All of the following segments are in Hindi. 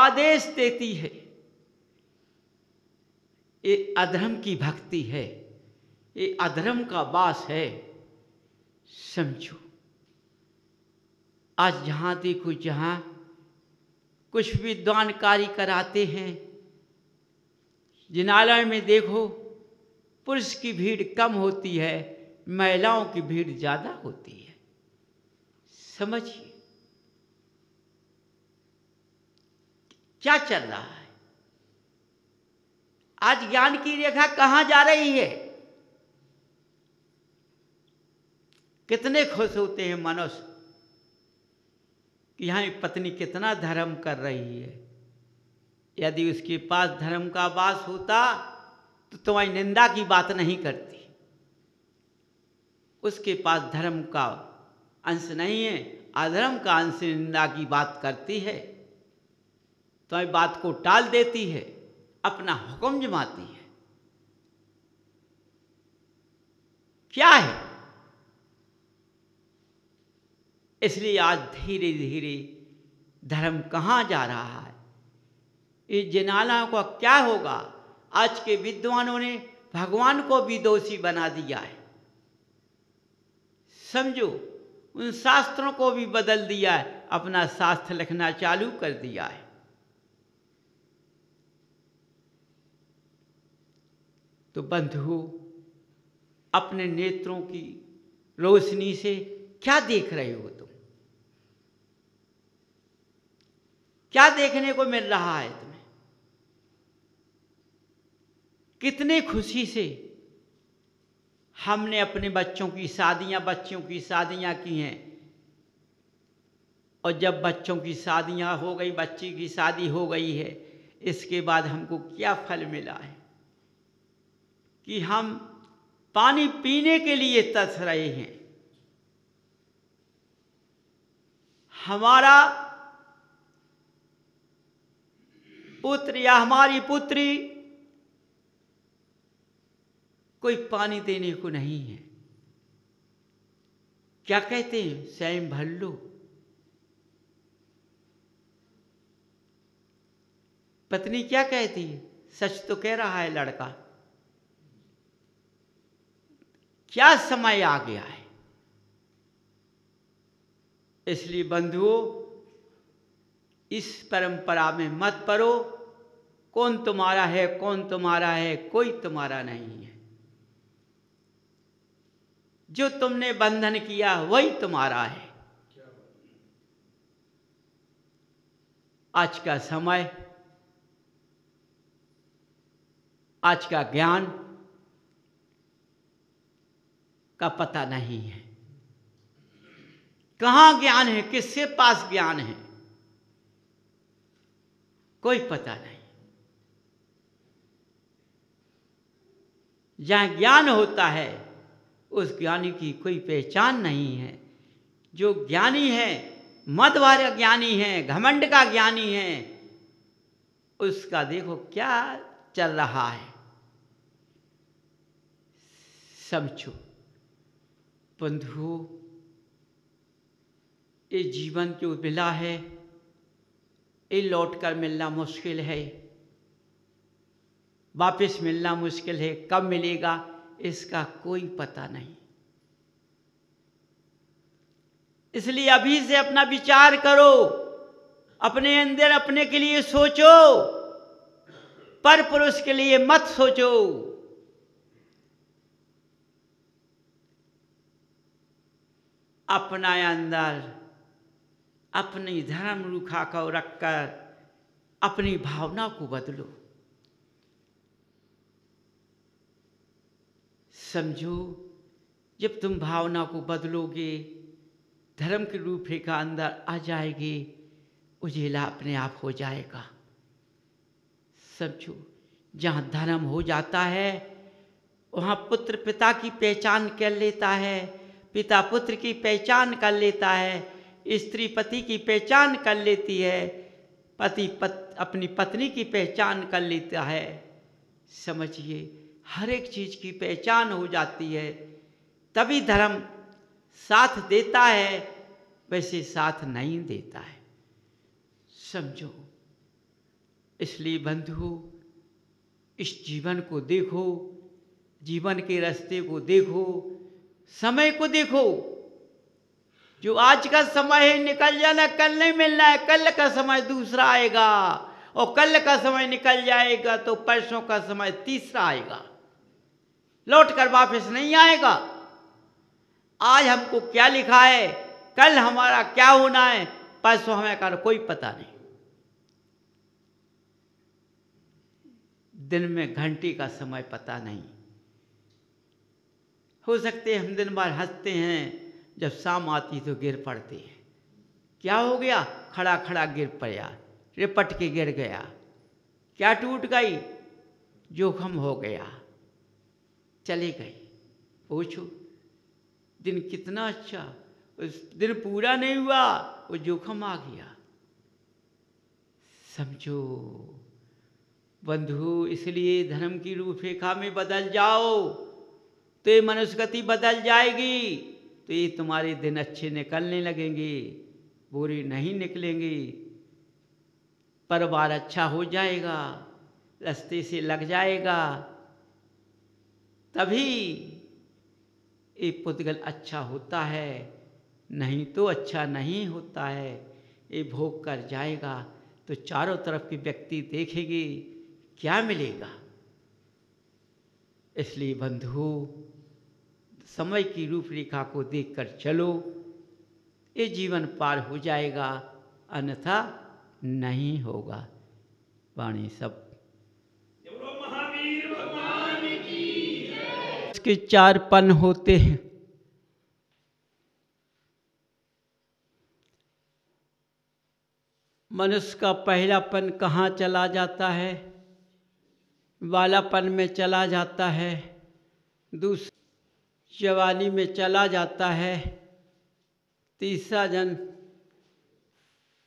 आदेश देती है, ये अधर्म की भक्ति है, ये अधर्म का वास है। समझो, आज जहाँ देखो जहाँ कुछ विद्वान कार्य कराते हैं, जिनालय में देखो पुरुष की भीड़ कम होती है, महिलाओं की भीड़ ज़्यादा होती है। समझिए क्या चल रहा है। आज ज्ञान की रेखा कहाँ जा रही है? कितने खुश होते हैं मनुष्य कि यहाँ पत्नी कितना धर्म कर रही है। यदि उसके पास धर्म का वास होता तो तुम्हारी निंदा की बात नहीं करती। उसके पास धर्म का अंश नहीं है, अधर्म का अंश निंदा की बात करती है, तुम्हारी बात को टाल देती है, अपना हुक्म जमाती है। क्या है? इसलिए आज धीरे धीरे धर्म कहाँ जा रहा है। इस जिनालयों का क्या होगा? आज के विद्वानों ने भगवान को भी दोषी बना दिया है। समझो, उन शास्त्रों को भी बदल दिया है, अपना शास्त्र लिखना चालू कर दिया है। तो बंधुओं, अपने नेत्रों की रोशनी से क्या देख रहे हो तुम? क्या देखने को मिल रहा है तुम्हें? कितने खुशी से हमने अपने बच्चों की शादियां की हैं, और जब बच्चों की शादियां हो गई, बच्ची की शादी हो गई है, इसके बाद हमको क्या फल मिला है कि हम पानी पीने के लिए तरस रहे हैं। हमारा पुत्र या हमारी पुत्री कोई पानी देने को नहीं है। क्या कहते हैं? स्वयं भर लो। पत्नी क्या कहती है? सच तो कह रहा है लड़का। क्या समय आ गया है। इसलिए बंधुओं, इस परंपरा में मत पड़ो। कौन तुम्हारा है, कौन तुम्हारा है? कोई तुम्हारा नहीं है। जो तुमने बंधन किया वही तुम्हारा है। आज का समय, आज का ज्ञान का पता नहीं है। कहाँ ज्ञान है, किसके पास ज्ञान है, कोई पता नहीं। जहाँ ज्ञान होता है उस ज्ञानी की कोई पहचान नहीं है। जो ज्ञानी है, मद वाला ज्ञानी है, घमंड का ज्ञानी है, उसका देखो क्या चल रहा है। समझो बंधुओं, ये जीवन जो मिला है, ये लौट कर मिलना मुश्किल है, वापस मिलना मुश्किल है। कब मिलेगा इसका कोई पता नहीं। इसलिए अभी से अपना विचार करो, अपने अंदर अपने के लिए सोचो, पर पुरुष के लिए मत सोचो। अपना अंदर अपनी धर्म रुखा को रखकर अपनी भावना को बदलो। समझो, जब तुम भावना को बदलोगे, धर्म की रूपरेखा अंदर आ जाएगी, उजेला अपने आप हो जाएगा। समझो, जहाँ धर्म हो जाता है वहाँ पुत्र पिता की पहचान कर लेता है, पिता पुत्र की पहचान कर लेता है, स्त्री पति की पहचान कर लेती है, पति अपनी पत्नी की पहचान कर लेता है। समझिए, हर एक चीज़ की पहचान हो जाती है, तभी धर्म साथ देता है, वैसे साथ नहीं देता है। समझो, इसलिए बंधु, इस जीवन को देखो, जीवन के रास्ते को देखो, समय को देखो। जो आज का समय है निकल जाना, कल नहीं मिलना है। कल का समय दूसरा आएगा, और कल का समय निकल जाएगा तो परसों का समय तीसरा आएगा, लौट कर वापस नहीं आएगा। आज हमको क्या लिखा है, कल हमारा क्या होना है, परसों हमें का कोई पता नहीं। दिन में घंटे का समय पता नहीं। हो सकते हम दिन भर हंसते हैं, जब शाम आती तो गिर पड़ते हैं। क्या हो गया, खड़ा खड़ा गिर पड़ा, रिपट के गिर गया, क्या टूट गई, जोखम हो गया, चले गई। पूछो दिन कितना अच्छा, उस दिन पूरा नहीं हुआ, वो जोखम आ गया। समझो बंधु, इसलिए धर्म की रूपरेखा में बदल जाओ तो ये मनुष्यगति बदल जाएगी, तो ये तुम्हारे दिन अच्छे निकलने लगेंगे, बुरे नहीं निकलेंगे, परिवार अच्छा हो जाएगा, रास्ते से लग जाएगा, तभी ये पुद्गल अच्छा होता है, नहीं तो अच्छा नहीं होता है। ये भोग कर जाएगा तो चारों तरफ के व्यक्ति देखेंगे, क्या मिलेगा। इसलिए बंधु, समय की रूपरेखा को देखकर चलो, ये जीवन पार हो जाएगा, अन्यथा नहीं होगा। वाणी सब महावीर भगवान की जय। इसके 4 पन होते हैं। मनुष्य का पहला पन कहाँ चला जाता है, बालापन में चला जाता है, दूसरा जवानी में चला जाता है, तीसरा जन्म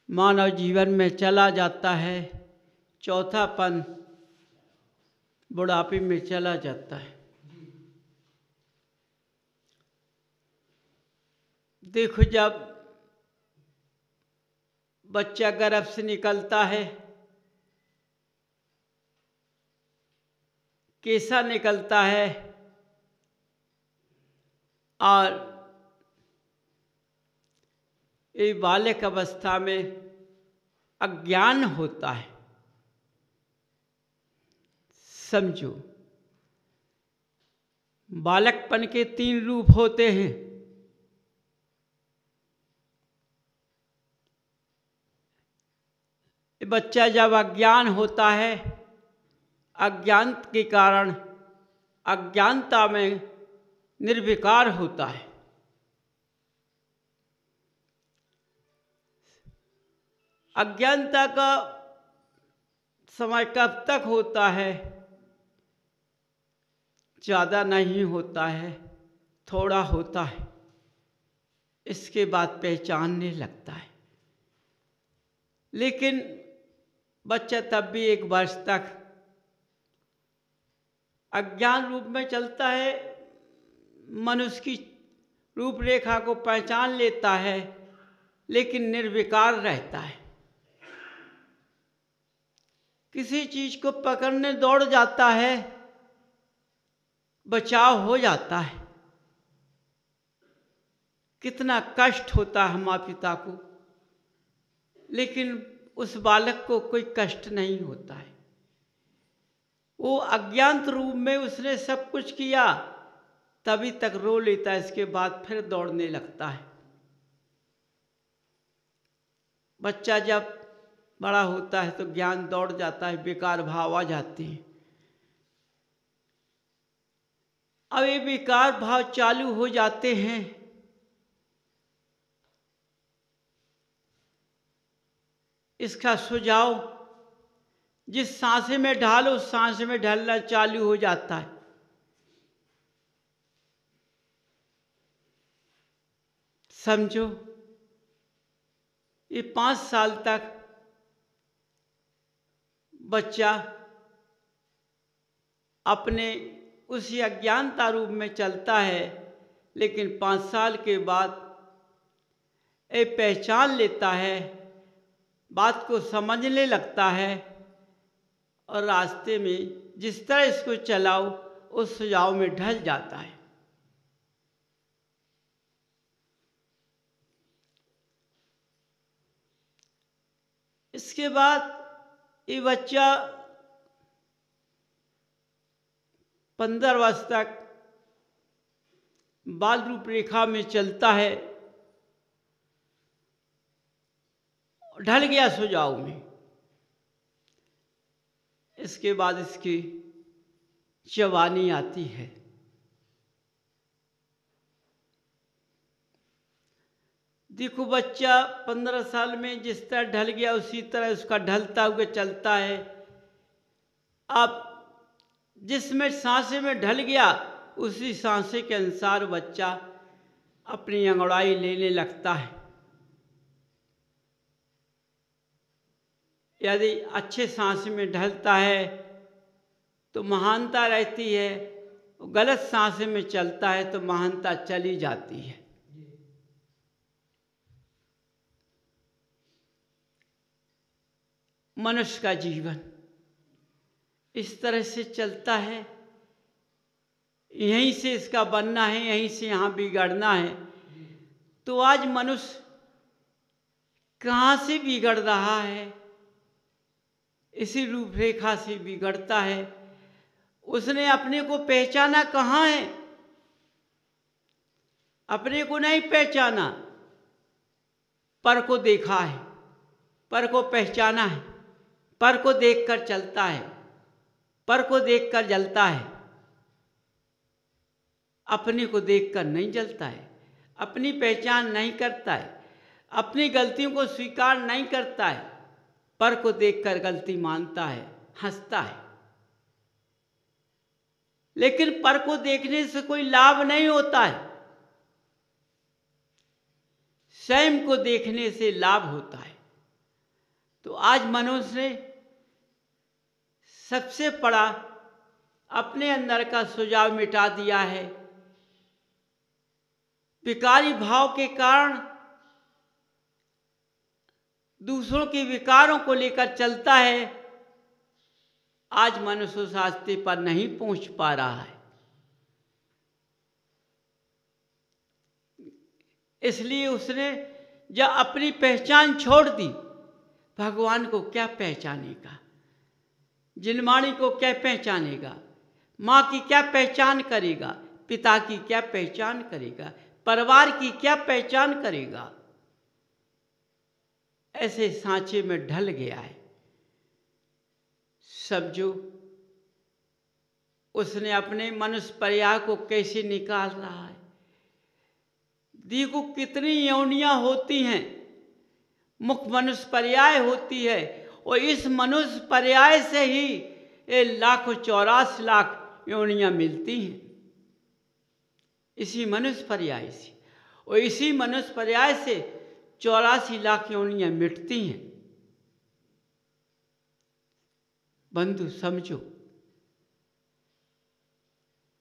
मानव जीवन में चला जाता है, चौथा पन बुढ़ापे में चला जाता है। देखो, जब बच्चा गर्भ से निकलता है, कैसा निकलता है, और ये बालक अवस्था में अज्ञान होता है। समझो, बालकपन के 3 रूप होते हैं। बच्चा जब अज्ञान होता है, अज्ञान के कारण अज्ञानता में निर्विकार होता है। अज्ञानता का समय कब तक होता है, ज़्यादा नहीं होता है, थोड़ा होता है, इसके बाद पहचानने लगता है। लेकिन बच्चा तब भी 1 वर्ष तक अज्ञान रूप में चलता है, मनुष्य की रूपरेखा को पहचान लेता है, लेकिन निर्विकार रहता है। किसी चीज को पकड़ने दौड़ जाता है, बचाव हो जाता है। कितना कष्ट होता है माँ पिता को, लेकिन उस बालक को कोई कष्ट नहीं होता है। वो अज्ञात रूप में उसने सब कुछ किया, तभी तक रो लेता है, इसके बाद फिर दौड़ने लगता है। बच्चा जब बड़ा होता है तो ज्ञान दौड़ जाता है, विकार भाव आ जाते हैं। अब ये विकार भाव चालू हो जाते हैं, इसका सुझाव जिस सांसे में ढालो उस सांसे में ढलना चालू हो जाता है। समझो, ये 5 साल तक बच्चा अपने उसी अज्ञानता रूप में चलता है, लेकिन 5 साल के बाद ये पहचान लेता है, बात को समझने लगता है, और रास्ते में जिस तरह इसको चलाओ उस सुझाव में ढल जाता है। इसके बाद ये बच्चा 15 वर्ष तक बाल रूपरेखा में चलता है, ढल गया सुझाव में। इसके बाद इसकी जवानी आती है। देखो बच्चा 15 साल में जिस तरह ढल गया उसी तरह उसका ढलता हुआ चलता है। अब जिसमें सांसे में ढल गया उसी सांसे के अनुसार बच्चा अपनी अंगड़ाई लेने लगता है। यदि अच्छे सांसे में ढलता है तो महानता रहती है, गलत सांसे में चलता है तो महानता चली जाती है। मनुष्य का जीवन इस तरह से चलता है, यहीं से इसका बनना है, यहीं से यहाँ बिगड़ना है। तो आज मनुष्य कहाँ से बिगड़ रहा है? इसी रूपरेखा से बिगड़ता है। उसने अपने को पहचाना कहाँ है? अपने को नहीं पहचाना, पर को देखा है, पर को पहचाना है, पर को देखकर चलता है, पर को देखकर जलता है। अपने को देखकर नहीं जलता है, अपनी पहचान नहीं करता है, अपनी गलतियों को स्वीकार नहीं करता है, पर को देखकर गलती मानता है, हंसता है। लेकिन पर को देखने से कोई लाभ नहीं होता है, स्वयं को देखने से लाभ होता है। तो आज मनुष्य ने सबसे बड़ा अपने अंदर का सुझाव मिटा दिया है। विकारी भाव के कारण दूसरों के विकारों को लेकर चलता है। आज मनुष्य उस रास्ते पर नहीं पहुंच पा रहा है। इसलिए उसने जब अपनी पहचान छोड़ दी, भगवान को क्या पहचानेगा, जिनवाणी को क्या पहचानेगा, माँ की क्या पहचान करेगा, पिता की क्या पहचान करेगा, परिवार की क्या पहचान करेगा? ऐसे सांचे में ढल गया है। समझो उसने अपने मनुष्य पर्याय को कैसे निकाल रहा है। देखो कितनी योनियां होती हैं, मुख्य मनुष्य पर्याय होती है, और इस मनुष्य पर्याय से ही ये 1,84,00,000 योनियां मिलती हैं, इसी मनुष्य पर्याय से। और इसी मनुष्य पर्याय से 84 लाख योनियां मिटती हैं। बंधु समझो,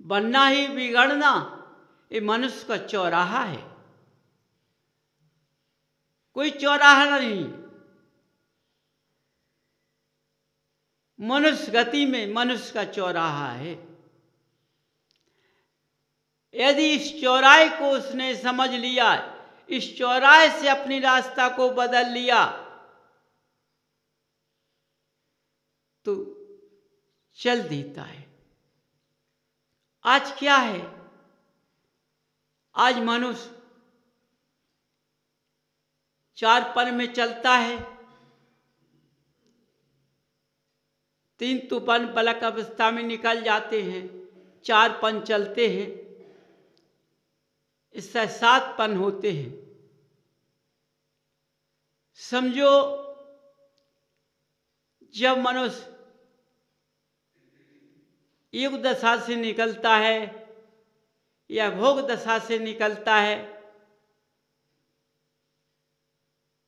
बनना ही बिगड़ना ये मनुष्य का चौराहा है, कोई चौराहा नहीं। मनुष्य गति में मनुष्य का चौराहा है। यदि इस चौराहे को उसने समझ लिया, इस चौराहे से अपनी रास्ता को बदल लिया, तो चल देता है। आज क्या है? आज मनुष्य 4 पन में चलता है, 3 तूफान पलक अवस्था में निकल जाते हैं, 4 पन चलते हैं, इससे 7 पन होते हैं। समझो जब मनुष्य युग दशा से निकलता है या भोग दशा से निकलता है,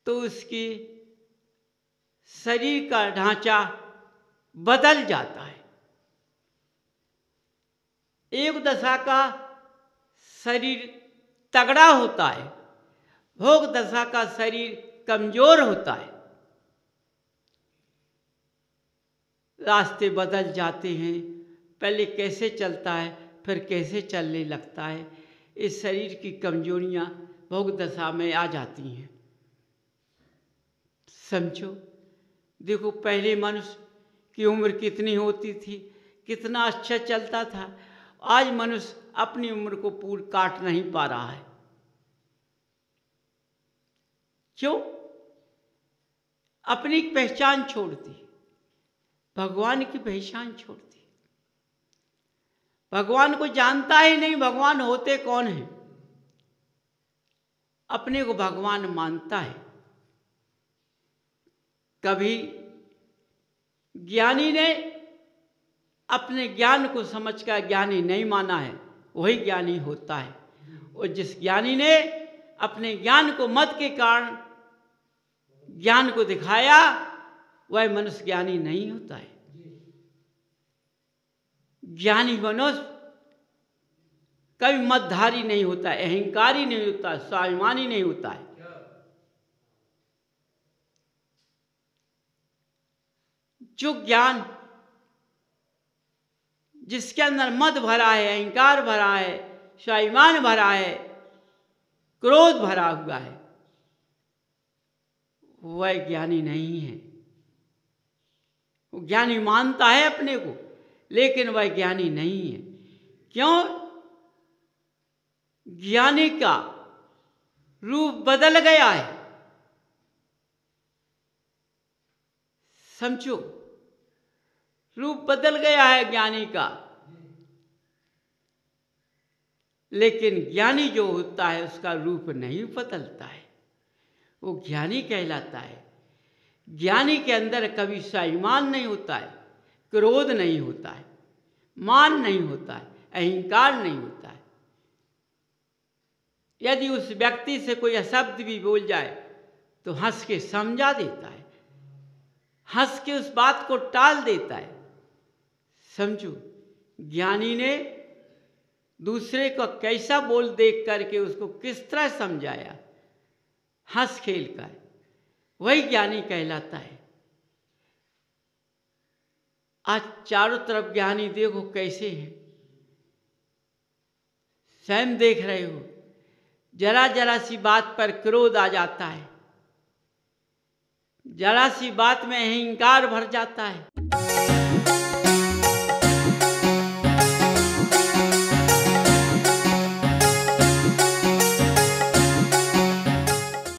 तो उसकी शरीर का ढांचा बदल जाता है। एक दशा का शरीर तगड़ा होता है, भोग दशा का शरीर कमजोर होता है। रास्ते बदल जाते हैं। पहले कैसे चलता है, फिर कैसे चलने लगता है। इस शरीर की कमजोरियां भोग दशा में आ जाती हैं। समझो, देखो पहले मनुष्य की उम्र कितनी होती थी, कितना अच्छा चलता था। आज मनुष्य अपनी उम्र को पूरी काट नहीं पा रहा है। क्यों? अपनी पहचान छोड़ दी, भगवान की पहचान छोड़ दी। भगवान को जानता ही नहीं, भगवान होते कौन है। अपने को भगवान मानता है। कभी ज्ञानी ने अपने ज्ञान को समझकर ज्ञानी नहीं माना है, वही ज्ञानी होता है। और जिस ज्ञानी ने अपने ज्ञान को मत के कारण ज्ञान को दिखाया, वह मनुष्य ज्ञानी नहीं होता है। ज्ञानी मनुष्य कभी मतधारी नहीं होता है, अहंकारी नहीं होता है, स्वाभिमानी नहीं होता है। जो ज्ञान जिसके अंदर मद भरा है, अहंकार भरा है, स्वाभिमान भरा है, क्रोध भरा हुआ है, वह ज्ञानी नहीं है। वो ज्ञानी मानता है अपने को, लेकिन वह ज्ञानी नहीं है। क्यों? ज्ञानी का रूप बदल गया है। समझो, रूप बदल गया है ज्ञानी का। लेकिन ज्ञानी जो होता है उसका रूप नहीं बदलता है, वो ज्ञानी कहलाता है। ज्ञानी के अंदर कभी स्वाभिमान नहीं होता है, क्रोध नहीं होता है, मान नहीं होता है, अहंकार नहीं होता है। यदि उस व्यक्ति से कोई अशब्द भी बोल जाए तो हंस के समझा देता है, हंस के उस बात को टाल देता है। समझो, ज्ञानी ने दूसरे को कैसा बोल देख करके उसको किस तरह समझाया, हंस खेल कर, वही ज्ञानी कहलाता है। आज चारों तरफ ज्ञानी देखो कैसे हैं, स्वयं देख रहे हो। जरा जरा सी बात पर क्रोध आ जाता है, जरा सी बात में अहंकार भर जाता है।